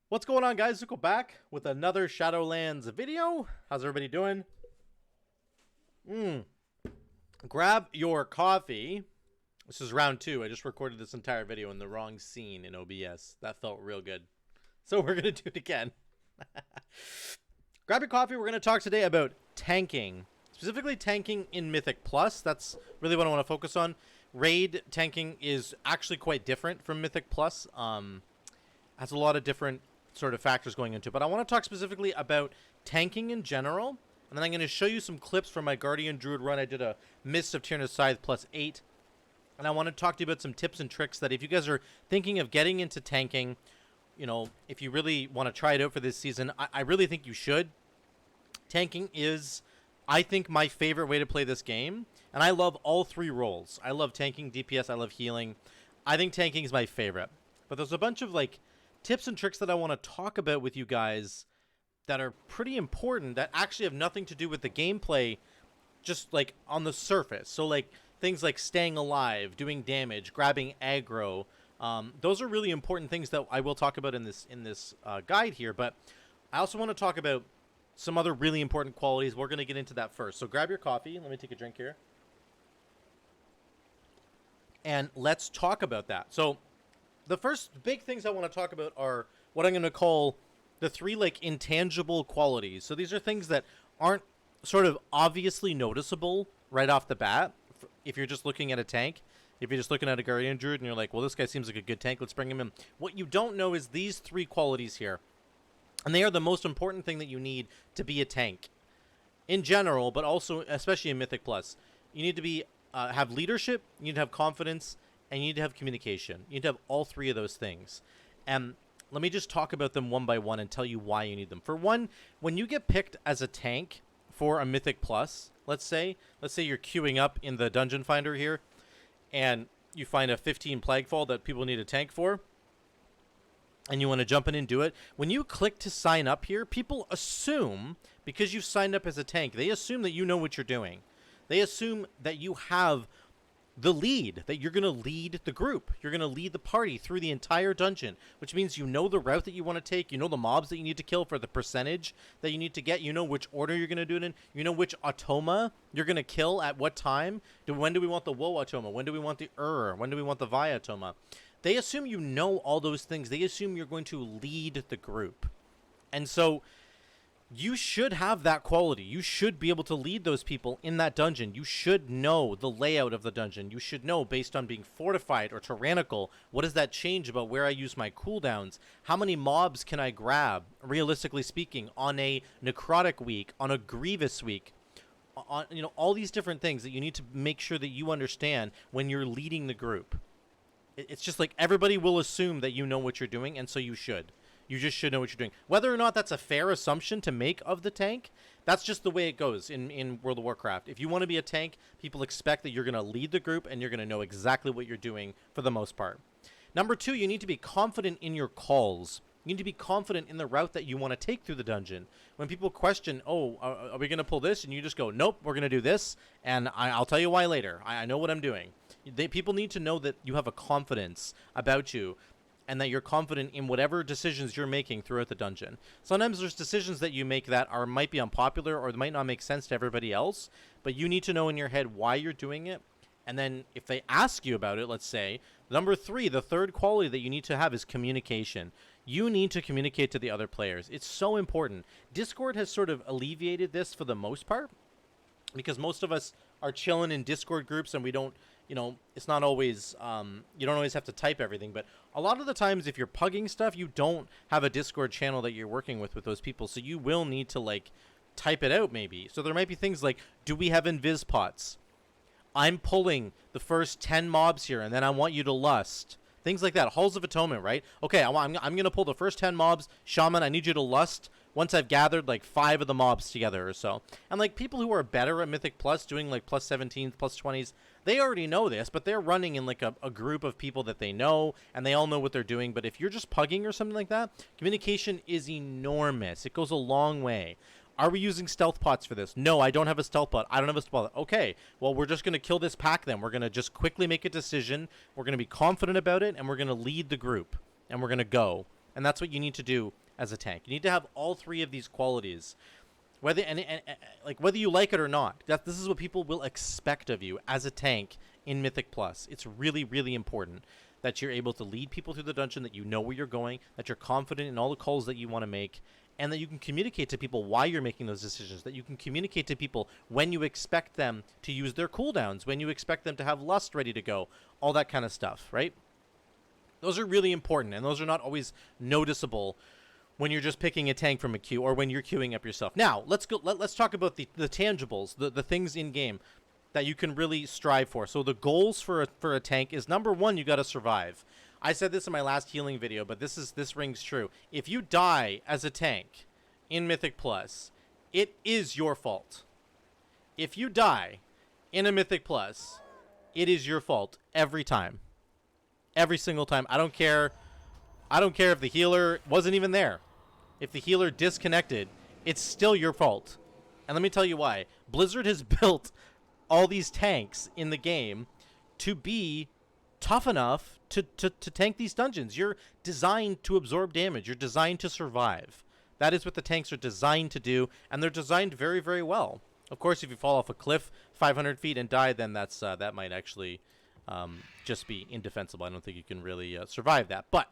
What's going on, guys? Zuko back with another Shadowlands video. How's everybody doing? Grab your coffee. This is round 2. I just recorded this entire video in the wrong scene in OBS. That felt real good. So we're going to do it again. Grab your coffee. We're going to talk today about tanking. Specifically tanking in Mythic Plus. That's really what I want to focus on. Raid tanking is actually quite different from Mythic Plus. Has a lot of different sort of factors going into it. But I want to talk specifically about tanking in general. And then I'm going to show you some clips from my Guardian Druid run. I did a Mist of Tyrannus Scythe +8. And I want to talk to you about some tips and tricks that if you guys are thinking of getting into tanking, you know, if you really want to try it out for this season, I really think you should. Tanking is, I think, my favorite way to play this game. And I love all 3 roles. I love tanking, DPS, I love healing. I think tanking is my favorite. But there's a bunch of, like, tips and tricks that I want to talk about with you guys that are pretty important that actually have nothing to do with the gameplay, just, like, on the surface. So, like, things like staying alive, doing damage, grabbing aggro. Those are really important things that I will talk about in this guide here. But I also want to talk about some other really important qualities. We're going to get into that first. So grab your coffee. Let me take a drink here. And let's talk about that. So the first big things I want to talk about are what I'm going to call the 3, like, intangible qualities. So these are things that aren't sort of obviously noticeable right off the bat if you're just looking at a tank. If you're just looking at a Guardian Druid and you're like, well, this guy seems like a good tank, let's bring him in. What you don't know is these 3 qualities here. And they are the most important thing that you need to be a tank in general, but also especially in Mythic Plus. You need to be have leadership, you need to have confidence, and you need to have communication. You need to have all 3 of those things. And let me just talk about them one by one and tell you why you need them. For one, when you get picked as a tank for a Mythic Plus, let's say you're queuing up in the Dungeon Finder here, and you find a 15 Plaguefall that people need a tank for, and you want to jump in and do it. When you click to sign up here, people assume, because you've signed up as a tank, they assume that you know what you're doing. They assume that you have the lead, that you're going to lead the group. You're going to lead the party through the entire dungeon, which means you know the route that you want to take, you know the mobs that you need to kill for the percentage that you need to get, you know which order you're going to do it in, you know which automa you're going to kill at what time. When do we want the Woe automa? When do we want the When do we want the Vi automa? They assume you know all those things. They assume you're going to lead the group. And so you should have that quality. You should be able to lead those people in that dungeon. You should know the layout of the dungeon. You should know, based on being fortified or tyrannical, what does that change about where I use my cooldowns? How many mobs can I grab, realistically speaking, on a necrotic week, on a grievous week? On, you know, all these different things that you need to make sure that you understand when you're leading the group. It's just like everybody will assume that you know what you're doing, and so you should. You just should know what you're doing. Whether or not that's a fair assumption to make of the tank, that's just the way it goes in World of Warcraft. If you want to be a tank, people expect that you're going to lead the group and you're going to know exactly what you're doing for the most part. Number 2, you need to be confident in your calls. You need to be confident in the route that you want to take through the dungeon. When people question, oh, are we going to pull this? And you just go, nope, we're going to do this, and I'll tell you why later. I know what I'm doing. People need to know that you have a confidence about you, and that you're confident in whatever decisions you're making throughout the dungeon. Sometimes there's decisions that you make that might be unpopular or might not make sense to everybody else, but you need to know in your head why you're doing it. And then if they ask you about it, let's say, number 3, the third quality that you need to have is communication. You need to communicate to the other players. It's so important. Discord has sort of alleviated this for the most part, because most of us are chilling in Discord groups and we don't, you know, it's not always, you don't always have to type everything, but a lot of the times if you're pugging stuff, you don't have a Discord channel that you're working with those people, so you will need to, like, type it out maybe. So there might be things like, do we have invis pots? I'm pulling the first 10 mobs here, and then I want you to lust. Things like that. Halls of Atonement, right? Okay, I'm going to pull the first 10 mobs. Shaman, I need you to lust once I've gathered, like, 5 of the mobs together or so. And, like, people who are better at Mythic Plus, doing, like, plus 17s, plus 20s, they already know this, but they're running in, like, a group of people that they know, and they all know what they're doing. But if you're just pugging or something like that, communication is enormous. It goes a long way. Are we using stealth pots for this? No, I don't have a stealth pot. I don't have a stealth pot. Okay, well, we're just going to kill this pack then. We're going to just quickly make a decision. We're going to be confident about it, and we're going to lead the group, and we're going to go. And that's what you need to do as a tank. You need to have all three of these qualities. Whether like whether you like it or not, this is what people will expect of you as a tank in Mythic Plus. It's really, really important that you're able to lead people through the dungeon, that you know where you're going, that you're confident in all the calls that you want to make, and that you can communicate to people why you're making those decisions, that you can communicate to people when you expect them to use their cooldowns, when you expect them to have Lust ready to go, all that kind of stuff, right? Those are really important, and those are not always noticeable when you're just picking a tank from a queue or when you're queuing up yourself. Now, let's talk about the tangibles, the things in game that you can really strive for. So the goals for a tank is, number one, you got to survive. I said this in my last healing video, but this rings true. If you die as a tank in Mythic Plus, it is your fault. If you die in a Mythic Plus, it is your fault every time. Every single time. I don't care if the healer wasn't even there. If the healer disconnected, it's still your fault. And let me tell you why. Blizzard has built all these tanks in the game to be tough enough to tank these dungeons. You're designed to absorb damage. You're designed to survive. That is what the tanks are designed to do, and they're designed very, very well. Of course, if you fall off a cliff 500 feet and die, then that might actually just be indefensible. I don't think you can really survive that. But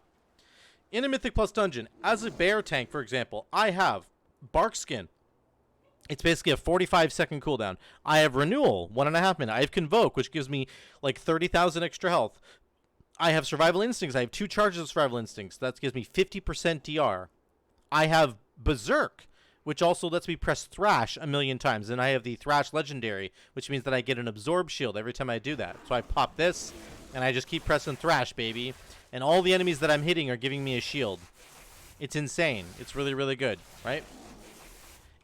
in a Mythic Plus dungeon, as a bear tank, for example, I have Bark Skin. It's basically a 45-second cooldown. I have Renewal, 1.5 minutes. I have Convoke, which gives me like 30,000 extra health. I have Survival Instincts. I have 2 charges of Survival Instincts. That gives me 50% DR. I have Berserk, which also lets me press Thrash 1,000,000 times. And I have the Thrash Legendary, which means that I get an Absorb Shield every time I do that. So I pop this, and I just keep pressing Thrash, baby. And all the enemies that I'm hitting are giving me a shield. It's insane. It's really, really good, right?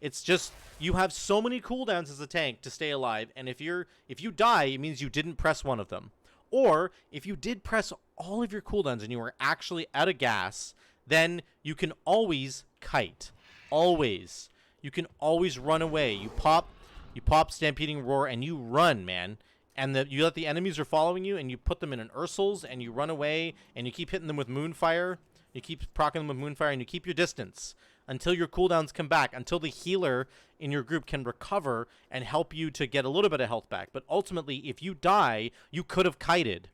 It's just, you have so many cooldowns as a tank to stay alive, and if you die, it means you didn't press one of them. Or, if you did press all of your cooldowns and you were actually out of gas, then you can always kite. Always. You can always run away. You pop Stampeding Roar, and you run, man. And you let the enemies are following you, and you put them in an Ursul's, and you run away, and you keep hitting them with Moonfire. You keep proccing them with Moonfire, and you keep your distance until your cooldowns come back, until the healer in your group can recover and help you to get a little bit of health back. But ultimately, if you die, you could have kited.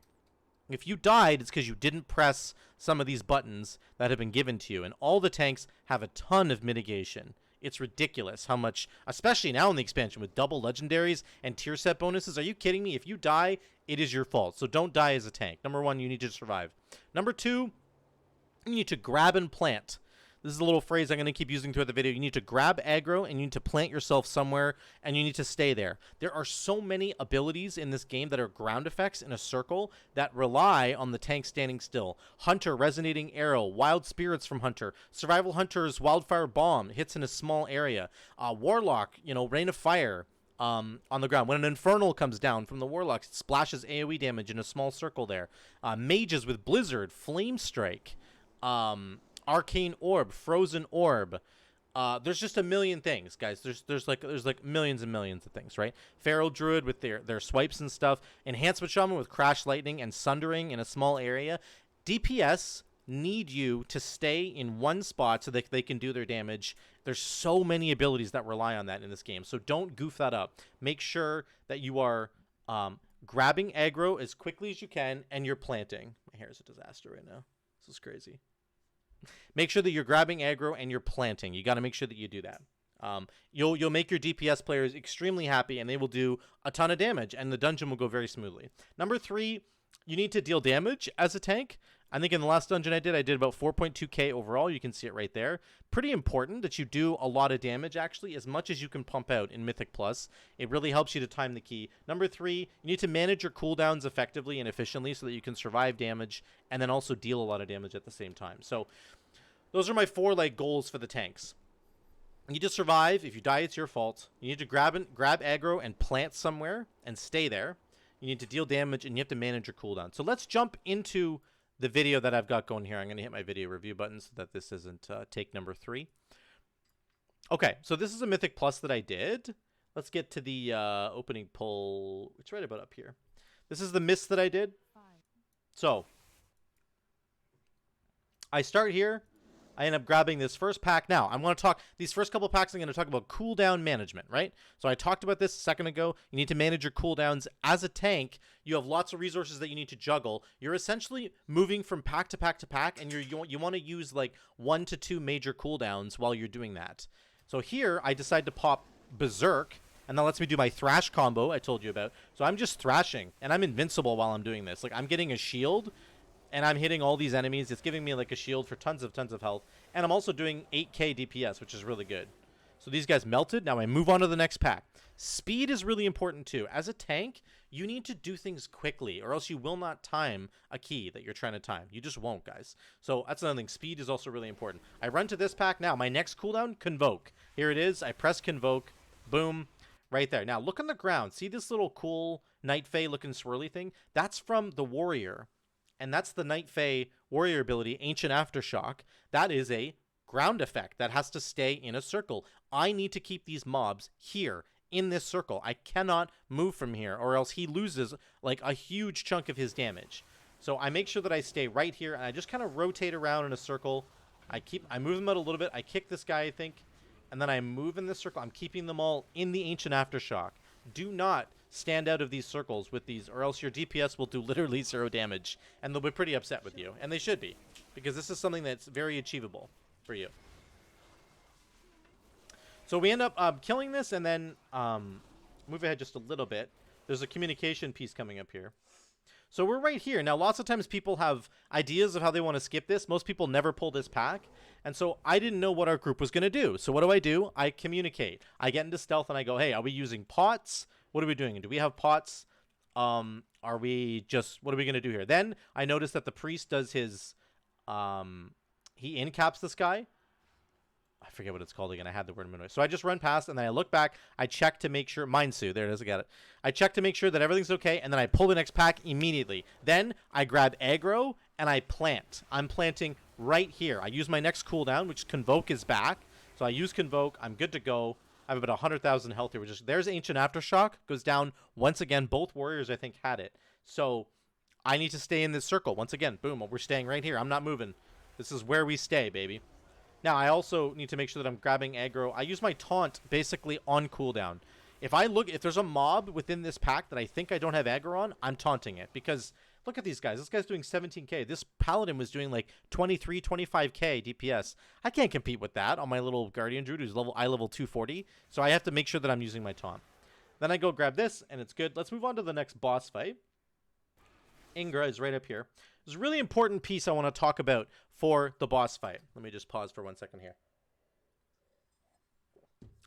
If you died, it's because you didn't press some of these buttons that have been given to you. And all the tanks have a ton of mitigation. It's ridiculous how much, especially now in the expansion with double legendaries and tier set bonuses. Are you kidding me? If you die, it is your fault. So don't die as a tank. Number one, you need to survive. Number two, you need to grab and plant. This is a little phrase I'm going to keep using throughout the video. You need to grab aggro, and you need to plant yourself somewhere, and you need to stay there. There are so many abilities in this game that are ground effects in a circle that rely on the tank standing still. Hunter, Resonating Arrow, Wild Spirits from Hunter, Survival Hunter's Wildfire Bomb hits in a small area. Warlock, Rain of Fire on the ground. When an Infernal comes down from the Warlock, it splashes AoE damage in a small circle there. Mages with Blizzard, Flame Strike, Arcane Orb, Frozen Orb. There's just a million things, guys. There's like millions and millions of things, right? Feral Druid with their swipes and stuff. Enhancement Shaman with Crash Lightning and Sundering in a small area. DPS need you to stay in one spot so that they can do their damage. There's so many abilities that rely on that in this game, so don't goof that up. Make sure that you are grabbing aggro as quickly as you can, and you're planting. My hair is a disaster right now. This is crazy. Make sure that you're grabbing aggro and you're planting. You got to make sure that you do that. You'll make your DPS players extremely happy, and they will do a ton of damage, and the dungeon will go very smoothly. Number 3, you need to deal damage as a tank. I think in the last dungeon I did about 4.2k overall. You can see it right there. Pretty important that you do a lot of damage, actually, as much as you can pump out in Mythic Plus. It really helps you to time the key. Number 3, you need to manage your cooldowns effectively and efficiently so that you can survive damage and then also deal a lot of damage at the same time. So those are my 4 goals for the tanks. You need to survive. If you die, it's your fault. You need to grab aggro and plant somewhere and stay there. You need to deal damage, and you have to manage your cooldown. So let's jump into the video that I've got going here. I'm going to hit my video review button so that this isn't take number 3. Okay, so this is a Mythic Plus that I did. Let's get to the opening poll. It's right about up here. This is the mist that I did. So I start here. I end up grabbing this first pack. Now, I'm going to talk, these first couple packs, I'm going to talk about cooldown management, right? So I talked about this a second ago. You need to manage your cooldowns. As a tank, you have lots of resources that you need to juggle. You're essentially moving from pack to pack to pack, and you want to use like 1 to 2 major cooldowns while you're doing that. So here, I decide to pop Berserk, and that lets me do my Thrash combo I told you about. So I'm just thrashing, and I'm invincible while I'm doing this. Like, I'm getting a shield, and I'm hitting all these enemies. It's giving me like a shield for tons of health. And I'm also doing 8k DPS, which is really good. So these guys melted. Now I move on to the next pack. Speed is really important too. As a tank, you need to do things quickly, or else you will not time a key that you're trying to time. You just won't, guys. So that's another thing. Speed is also really important. I run to this pack now. My next cooldown, Convoke. Here it is. I press Convoke. Boom. Right there. Now look on the ground. See this little cool Night Fae looking swirly thing? That's from the Warrior. And that's the Night Fae warrior ability, Ancient Aftershock. That is a ground effect that has to stay in a circle. I need to keep these mobs here in this circle. I cannot move from here, or else he loses like a huge chunk of his damage. So I make sure that I stay right here, and I just kind of rotate around in a circle. I move them out a little bit. I kick this guy, I think, and then I move in this circle. I'm keeping them all in the Ancient Aftershock. Do not stand out of these circles with these, or else your DPS will do literally 0 damage, and they'll be pretty upset with you. And they should be, because this is something that's very achievable for you. So we end up killing this, and then move ahead just a little bit. There's a communication piece coming up here. So we're right here. Now, lots of times people have ideas of how they want to skip this. Most people never pull this pack. And so I didn't know what our group was going to do. So what do? I communicate. I get into stealth and I go, hey, are we using pots? What are we doing? Do we have pots? Are we just, what are we going to do here? Then I noticed that the priest does his, he incaps this guy. I forget what it's called again. I had the word in my noise. So I just run past, and then I look back. I check to make sure. Mindsu, there it is. I got it. I check to make sure that everything's okay, and then I pull the next pack immediately. Then I grab aggro, and I plant. I'm planting right here. I use my next cooldown, which Convoke is back. So I use Convoke. I'm good to go. I have about 100,000 health here. There's Ancient Aftershock. Goes down once again. Both warriors, I think, had it. So I need to stay in this circle. Once again, boom. We're staying right here. I'm not moving. This is where we stay, baby. Now, I also need to make sure that I'm grabbing aggro. I use my taunt basically on cooldown. If there's a mob within this pack that I think I don't have aggro on, I'm taunting it. Because look at these guys. This guy's doing 17k. This paladin was doing like 23, 25k DPS. I can't compete with that on my little guardian druid who's level 240. So I have to make sure that I'm using my taunt. Then I go grab this, and it's good. Let's move on to the next boss fight. Ingra is right up here. There's a really important piece I want to talk about for the boss fight. Let me just pause for 1 second here.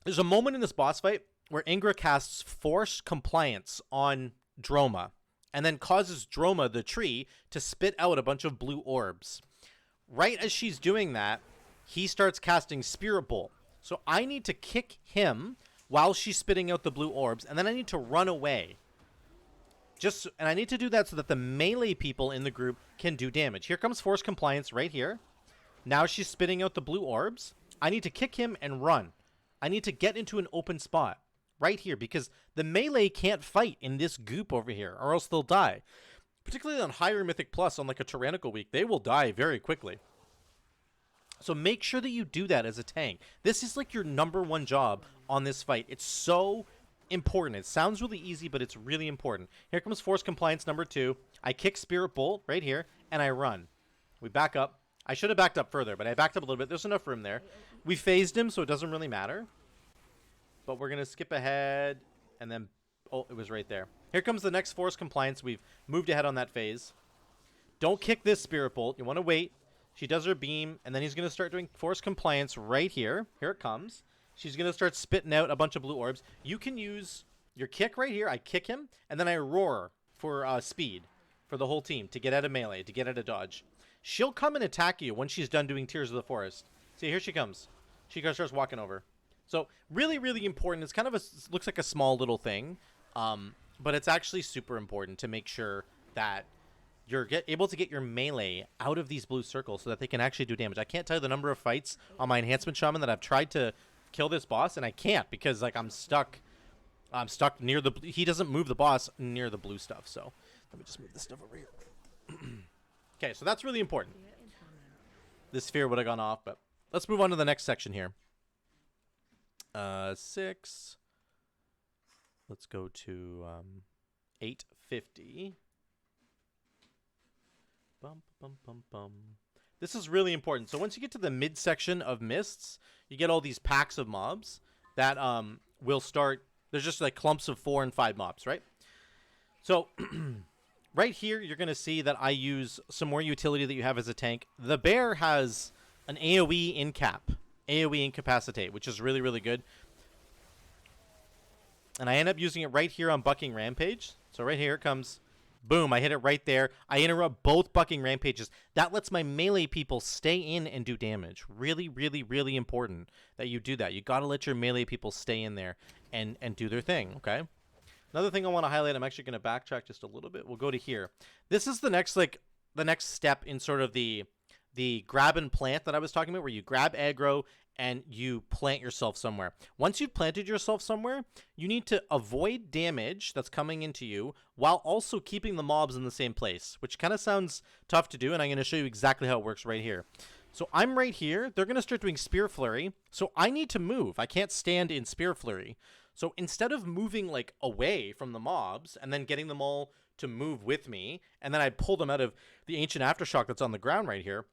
There's a moment in this boss fight where Ingra casts Force Compliance on Droma, and then causes Droma, the tree, to spit out a bunch of blue orbs. Right as she's doing that, he starts casting Spirit Bolt. So I need to kick him while she's spitting out the blue orbs, and then I need to run away. And I need to do that so that the melee people in the group can do damage. Here comes Force Compliance right here. Now she's spitting out the blue orbs. I need to kick him and run. I need to get into an open spot right here, because the melee can't fight in this goop over here, or else they'll die. Particularly on higher Mythic Plus, on like a Tyrannical week, they will die very quickly. So make sure that you do that as a tank. This is like your #1 job on this fight. It's so important. It sounds really easy, but it's really important. Here comes Force Compliance #2. I kick Spirit Bolt right here, and I run. We back up. I should have backed up further, but I backed up a little bit. There's enough room there. We phased him, so it doesn't really matter. But we're going to skip ahead, and then... Oh, it was right there. Here comes the next Force Compliance. We've moved ahead on that phase. Don't kick this Spirit Bolt. You want to wait. She does her beam, and then he's going to start doing Force Compliance right here. Here it comes. She's going to start spitting out a bunch of blue orbs. You can use your kick right here. I kick him, and then I roar for speed for the whole team to get out of melee, to get out of dodge. She'll come and attack you when she's done doing Tears of the Forest. See, here she comes. She starts walking over. So really, really important. It's kind of looks like a small little thing, but it's actually super important to make sure that you're able to get your melee out of these blue circles so that they can actually do damage. I can't tell you the number of fights on my Enhancement Shaman that I've tried to kill this boss, and I can't because like I'm stuck near the... He doesn't move the boss near the blue stuff, so let me just move this stuff over here. Okay, so that's really important. this sphere would have gone off. But let's move on to the next section here. 6. Let's go to 850. Bum, bum, bum, bum. This is really important. So once you get to the midsection of mists, you get all these packs of mobs that will start. There's just like clumps of 4 and 5 mobs, right? So right here, you're going to see that I use some more utility that you have as a tank. The bear has an AoE incap, AoE incapacitate, which is really, really good. And I end up using it right here on Bucking Rampage. So right here it comes. Boom, I hit it right there. I interrupt both Bucking Rampages. That lets my melee people stay in and do damage. Really, really, really important that you do that. You got to let your melee people stay in there and do their thing, okay? Another thing I want to highlight, I'm actually going to backtrack just a little bit. We'll go to here. This is the next step in sort of the grab and plant that I was talking about, where you grab aggro and you plant yourself somewhere. Once you've planted yourself somewhere, you need to avoid damage that's coming into you while also keeping the mobs in the same place, which kind of sounds tough to do, and I'm going to show you exactly how it works right here. So I'm right here. They're going to start doing Spear Flurry, so I need to move. I can't stand in Spear Flurry. So instead of moving like away from the mobs and then getting them all to move with me, and then I pull them out of the Ancient Aftershock that's on the ground right here,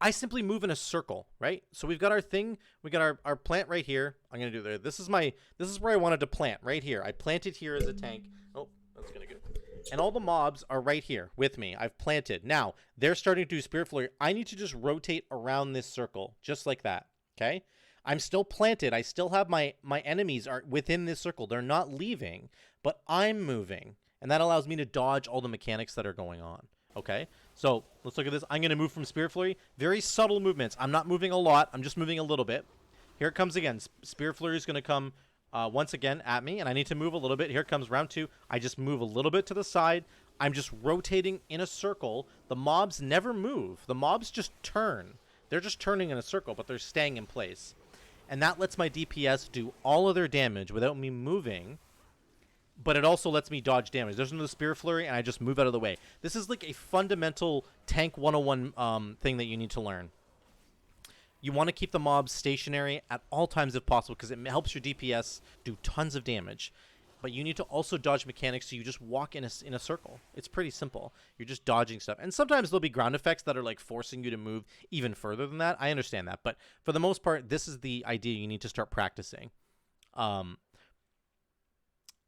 I simply move in a circle, right? So we've got our thing, we got our plant right here. I'm gonna do there. This is where I wanted to plant, right here. I planted here as a tank. Oh, that's gonna go. And all the mobs are right here with me. I've planted. Now they're starting to do Spirit Flurry. I need to just rotate around this circle, just like that. Okay. I'm still planted. I still have my enemies are within this circle. They're not leaving, but I'm moving, and that allows me to dodge all the mechanics that are going on. Okay, so let's look at this. I'm going to move from Spirit Flurry. Very subtle movements. I'm not moving a lot. I'm just moving a little bit. Here it comes again. Spirit Flurry is going to come once again at me, and I need to move a little bit. Here comes round 2. I just move a little bit to the side. I'm just rotating in a circle. The mobs never move. The mobs just turn. They're just turning in a circle, but they're staying in place. And that lets my DPS do all of their damage without me moving. But it also lets me dodge damage. There's another Spear Flurry, and I just move out of the way. This is like a fundamental Tank 101 thing that you need to learn. You want to keep the mobs stationary at all times if possible, because it helps your DPS do tons of damage. But you need to also dodge mechanics, so you just walk in a circle. It's pretty simple. You're just dodging stuff. And sometimes there'll be ground effects that are like forcing you to move even further than that. I understand that. But for the most part, this is the idea you need to start practicing.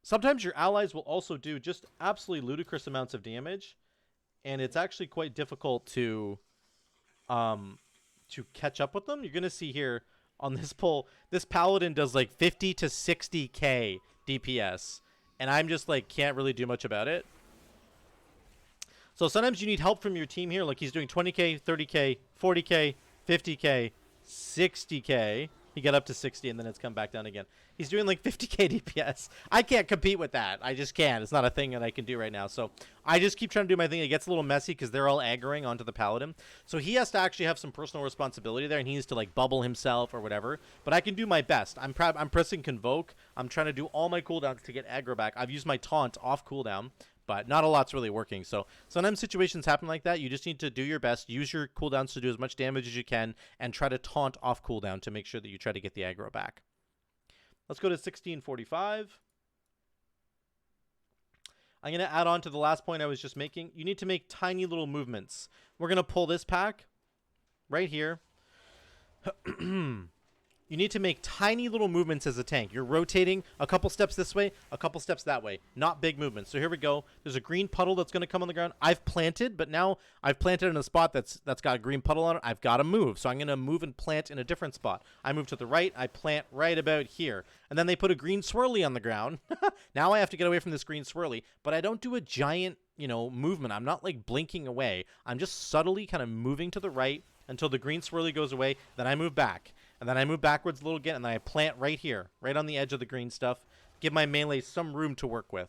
Sometimes your allies will also do just absolutely ludicrous amounts of damage, and it's actually quite difficult to catch up with them. You're going to see here on this pull, this paladin does like 50 to 60k DPS, and I'm just like can't really do much about it. So sometimes you need help from your team here. Like he's doing 20k, 30k, 40k, 50k, 60k. He got up to 60, and then it's come back down again. He's doing like 50k DPS. I can't compete with that. I just can't. It's not a thing that I can do right now. So I just keep trying to do my thing. It gets a little messy because they're all aggroing onto the paladin. So he has to actually have some personal responsibility there, and he needs to like bubble himself or whatever. But I can do my best. I'm pressing Convoke. I'm trying to do all my cooldowns to get aggro back. I've used my taunt off cooldown, but not a lot's really working. So sometimes situations happen like that. You just need to do your best, use your cooldowns to do as much damage as you can, and try to taunt off cooldown to make sure that you try to get the aggro back. Let's go to 1645. I'm going to add on to the last point I was just making. You need to make tiny little movements. We're going to pull this pack right here. You need to make tiny little movements as a tank. You're rotating a couple steps this way, a couple steps that way. Not big movements. So here we go. There's a green puddle that's going to come on the ground. I've planted, but now I've planted in a spot that's got a green puddle on it. I've got to move. So I'm going to move and plant in a different spot. I move to the right. I plant right about here. And then they put a green swirly on the ground. Now I have to get away from this green swirly, but I don't do a giant, movement. I'm not like blinking away. I'm just subtly kind of moving to the right until the green swirly goes away. Then I move back. And then I move backwards a little again, and then I plant right here, right on the edge of the green stuff. Give my melee some room to work with.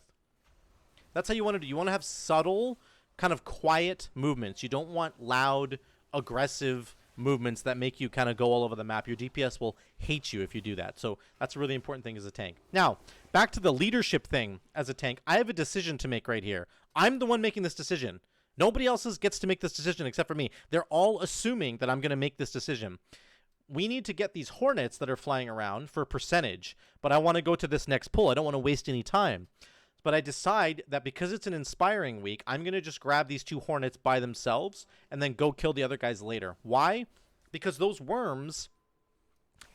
That's how you want to do. You want to have subtle, kind of quiet movements. You don't want loud, aggressive movements that make you kind of go all over the map. Your DPS will hate you if you do that. So that's a really important thing as a tank. Now, back to the leadership thing as a tank. I have a decision to make right here. I'm the one making this decision. Nobody else gets to make this decision except for me. They're all assuming that I'm going to make this decision. We need to get these hornets that are flying around for percentage, but I want to go to this next pull. I don't want to waste any time. But I decide that because it's an inspiring week, I'm going to just grab these 2 hornets by themselves and then go kill the other guys later. Why? Because those worms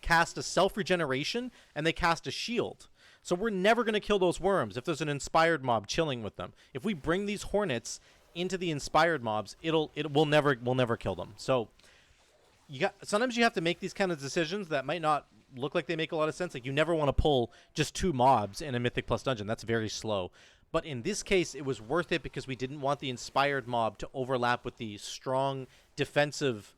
cast a self-regeneration and they cast a shield. So we're never going to kill those worms if there's an inspired mob chilling with them. If we bring these hornets into the inspired mobs, we'll never kill them. So sometimes you have to make these kind of decisions that might not look like they make a lot of sense. Like, you never want to pull just 2 mobs in a Mythic Plus dungeon. That's very slow. But in this case, it was worth it because we didn't want the inspired mob to overlap with the strong defensive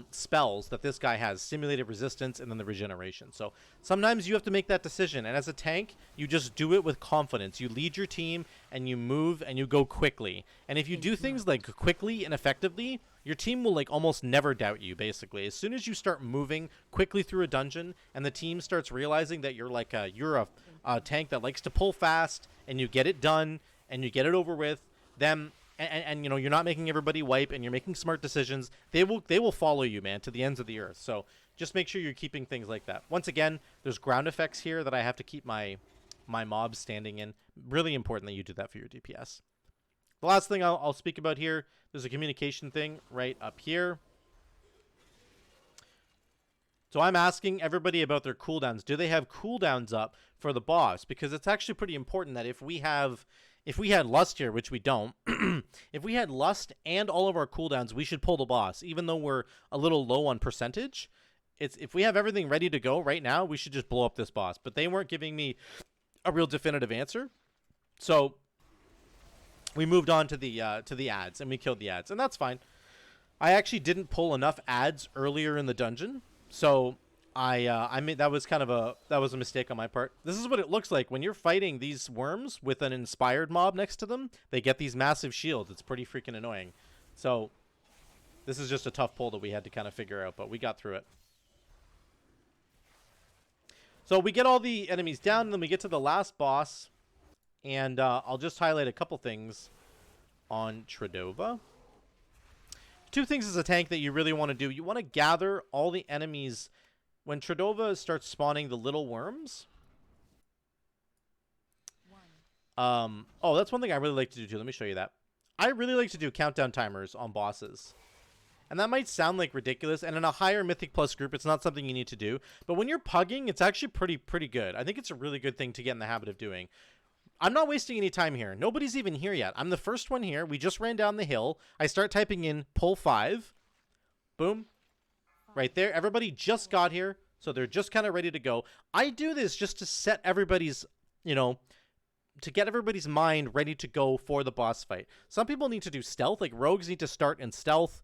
spells that this guy has, simulated resistance and then the regeneration. So sometimes you have to make that decision, and as a tank, you just do it with confidence. You lead your team and you move and you go quickly. And if you do things like quickly and effectively, your team will like almost never doubt you. Basically, as soon as you start moving quickly through a dungeon and the team starts realizing that you're a tank that likes to pull fast and you get it done and you get it over with, then and you know, you're not making everybody wipe and you're making smart decisions, they will follow you, man, to the ends of the earth. So just make sure you're keeping things like that. Once again, there's ground effects here that I have to keep my mobs standing in. Really important that you do that for your DPS. The last thing I'll speak about here, there's a communication thing right up here. So I'm asking everybody about their cooldowns. Do they have cooldowns up for the boss? Because it's actually pretty important that if we had Lust here, which we don't, if we had Lust and all of our cooldowns, we should pull the boss, even though we're a little low on percentage. If we have everything ready to go right now, we should just blow up this boss. But they weren't giving me a real definitive answer. So we moved on to the ads, and we killed the ads, and that's fine. I actually didn't pull enough ads earlier in the dungeon, so I mean, that was a mistake on my part. This is what it looks like when you're fighting these worms with an inspired mob next to them. They get these massive shields. It's pretty freaking annoying. So this is just a tough pull that we had to kind of figure out, but we got through it. So we get all the enemies down, and then we get to the last boss, and I'll just highlight a couple things on Tredova. 2 things as a tank that you really want to do. You want to gather all the enemies. When Tredova starts spawning the little worms, oh, that's one thing I really like to do too. Let me show you that. I really like to do countdown timers on bosses. And that might sound like ridiculous, and in a higher Mythic Plus group, it's not something you need to do. But when you're pugging, it's actually pretty good. I think it's a really good thing to get in the habit of doing. I'm not wasting any time here. Nobody's even here yet. I'm the first one here. We just ran down the hill. I start typing in pull 5. Boom. Right there. Everybody just got here, so they're just kind of ready to go. I do this just to set everybody's, to get everybody's mind ready to go for the boss fight. Some people need to do stealth, like rogues need to start in stealth.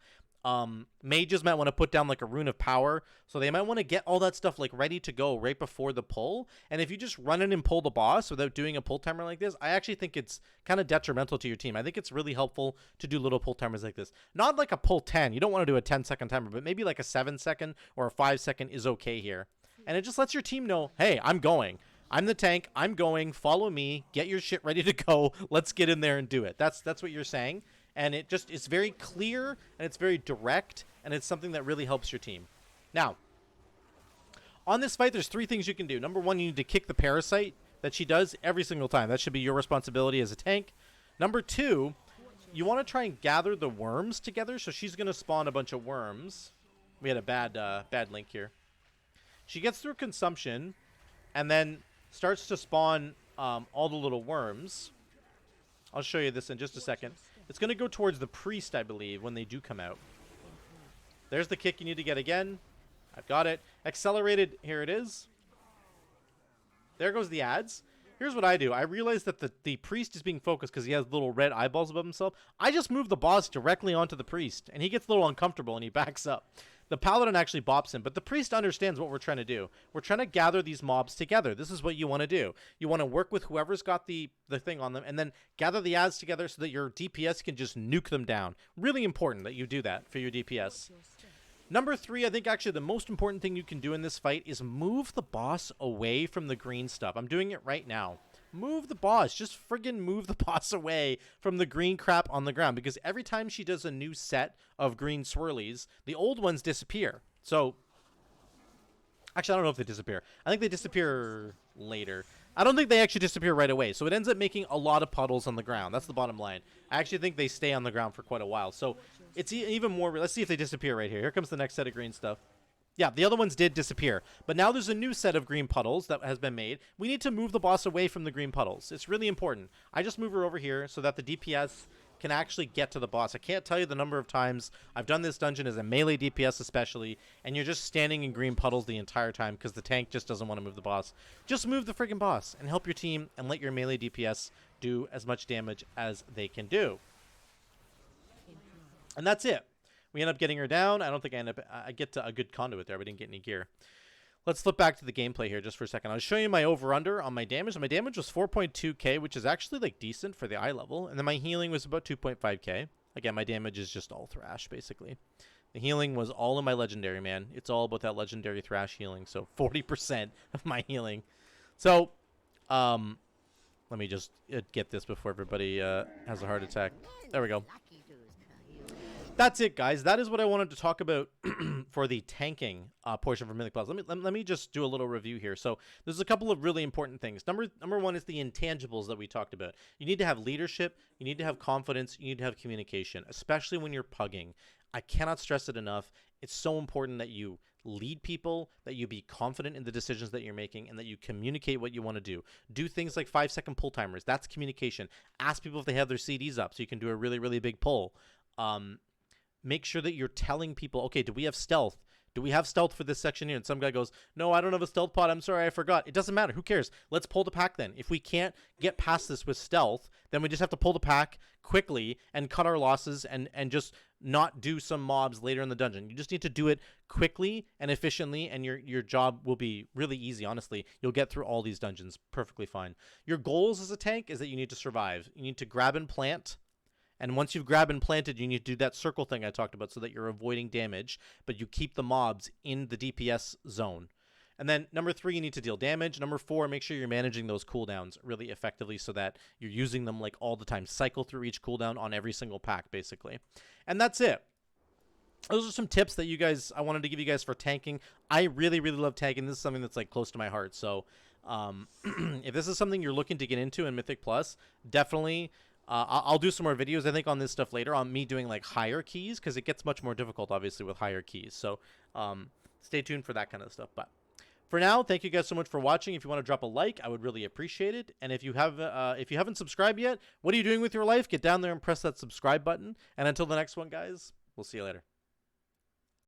Mages might want to put down like a rune of power, so they might want to get all that stuff like ready to go right before the pull. And if you just run in and pull the boss without doing a pull timer like this, I actually think it's kind of detrimental to your team. I think it's really helpful to do little pull timers like this. Not like a pull 10. You don't want to do a 10-second timer, but maybe like a 7-second or a 5-second is okay here. And it just lets your team know, hey, I'm going. I'm the tank. I'm going. Follow me. Get your shit ready to go. Let's get in there and do it. That's what you're saying. And it's very clear, and it's very direct, and it's something that really helps your team. Now, on this fight, there's 3 things you can do. Number 1, you need to kick the parasite that she does every single time. That should be your responsibility as a tank. Number 2, you want to try and gather the worms together. So she's going to spawn a bunch of worms. We had a bad link here. She gets through consumption, and then starts to spawn all the little worms. I'll show you this in just a second. It's going to go towards the priest, I believe, when they do come out. There's the kick you need to get again. I've got it. Accelerated. Here it is. There goes the ads. Here's what I do. I realize that the priest is being focused because he has little red eyeballs above himself. I just move the boss directly onto the priest, and he gets a little uncomfortable, and he backs up. The paladin actually bops him, but the priest understands what we're trying to do. We're trying to gather these mobs together. This is what you want to do. You want to work with whoever's got the thing on them, and then gather the ads together so that your DPS can just nuke them down. Really important that you do that for your DPS. Number 3, I think actually the most important thing you can do in this fight is move the boss away from the green stuff. I'm doing it right now. Move the boss. Just friggin' move the boss away from the green crap on the ground. Because every time she does a new set of green swirlies, the old ones disappear. So, actually, I don't know if they disappear. I think they disappear later. I don't think they actually disappear right away. So it ends up making a lot of puddles on the ground. That's the bottom line. I actually think they stay on the ground for quite a while. So it's even more... Let's see if they disappear right here. Here comes the next set of green stuff. Yeah, the other ones did disappear. But now there's a new set of green puddles that has been made. We need to move the boss away from the green puddles. It's really important. I just move her over here so that the DPS can actually get to the boss. I can't tell you the number of times I've done this dungeon as a melee DPS especially, and you're just standing in green puddles the entire time because the tank just doesn't want to move the boss. Just move the friggin' boss and help your team and let your melee DPS do as much damage as they can do. And that's it. We end up getting her down. I don't think I get to a good conduit there. We didn't get any gear. Let's flip back to the gameplay here just for a second. I'll show you my over-under on my damage. And my damage was 4.2k, which is actually like decent for the eye level. And then my healing was about 2.5k. Again, my damage is just all thrash, basically. The healing was all in my legendary, man. It's all about that legendary thrash healing. So 40% of my healing. So, let me just get this before everybody has a heart attack. There we go. That's it, guys. That is what I wanted to talk about for the tanking portion for Mythic Plus. Let me just do a little review here. So there's a couple of really important things. Number one is the intangibles that we talked about. You need to have leadership. You need to have confidence. You need to have communication, especially when you're pugging. I cannot stress it enough. It's so important that you lead people, that you be confident in the decisions that you're making, and that you communicate what you want to do. Do things like 5-second pull timers. That's communication. Ask people if they have their CDs up so you can do a really, really big pull. Make sure that you're telling people, okay, do we have stealth? Do we have stealth for this section here? And some guy goes, no, I don't have a stealth pod. I'm sorry, I forgot. It doesn't matter. Who cares? Let's pull the pack then. If we can't get past this with stealth, then we just have to pull the pack quickly and cut our losses and just not do some mobs later in the dungeon. You just need to do it quickly and efficiently, and your job will be really easy, honestly. You'll get through all these dungeons perfectly fine. Your goals as a tank is that you need to survive. You need to grab and plant. And once you've grabbed and planted, you need to do that circle thing I talked about so that you're avoiding damage, but you keep the mobs in the DPS zone. And then number 3, you need to deal damage. Number 4, make sure you're managing those cooldowns really effectively so that you're using them like all the time. Cycle through each cooldown on every single pack, basically. And that's it. Those are some tips that I wanted to give you guys for tanking. I really, really love tanking. This is something that's like close to my heart. So if this is something you're looking to get into in Mythic Plus, definitely... I'll do some more videos, I think, on this stuff later, on me doing, like, higher keys, because it gets much more difficult, obviously, with higher keys. So, stay tuned for that kind of stuff. But for now, thank you guys so much for watching. If you want to drop a like, I would really appreciate it. And if you haven't subscribed yet, what are you doing with your life? Get down there and press that subscribe button. And until the next one, guys, we'll see you later.